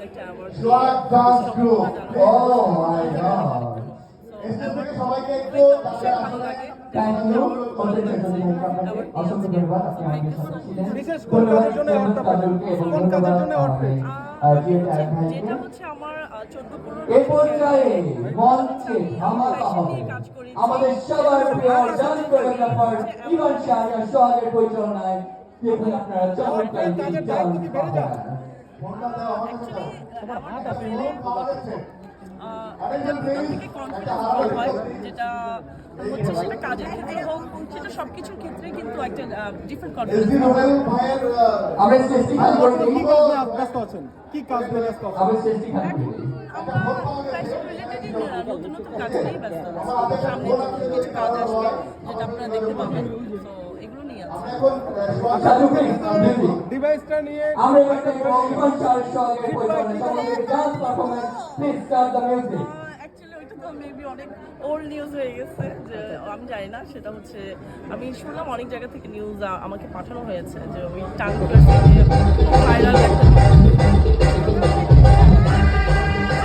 একটা award Swag Dance Group. Oh my God. সবাইকে একটু ভালো লাগে থ্যাংক ইউ অসংখ্য ধন্যবাদ আপনি আমাদের সাথে ছিলেন বিশেষ কোন কাজের জন্য তাদেরকে এবং কোন কাজের জন্য যেটা হচ্ছে আমার 14 এই পর্যায়ে মঞ্চে ধামাকা হবে আমাদের সবার প্রিয় ডান্স কোরিওগ্রাফার ইভান শাহরিয়ার সোহাগের পরিচালনায় দেখুন আপনারা চমৎকার ডান্স থেকে কনফিডেন্স হয় যেটা হচ্ছে সেটা কাজের ক্ষেত্রে হোক সেটা সবকিছুর ক্ষেত্রে কিন্তু একটা ডিফারেন্ট কনফিডেন্স আমরা চেষ্টা করব ব্যস্ত আছেন কি কাজ নিয়ে ব্যস্ত আছেন আমরা চেষ্টা করব আমরা ফ্যাশন রিলেটেড নতুন নতুন কাজ নিয়েই ব্যস্ত আছি সামনে নতুন কিছু কাজ আসবে যেটা আপনারা দেখতে পাবেন তো এগুলো নিয়ে আছে ডিভাইসটা নিয়ে আমরা একটা ইভান শাহরিয়ার সোহাগের পরিচালনায় চমৎকার dance performance please start the music actually ওইটা তো মেবি অনেক ওল্ড নিউজ হয়ে গেছে যে আমি জানি না সেটা হচ্ছে আমি শুনলাম অনেক জায়গা থেকে নিউজ আমাকে পাঠানো হয়েছে যে ওই টাঙ্গুলার ভাইরাল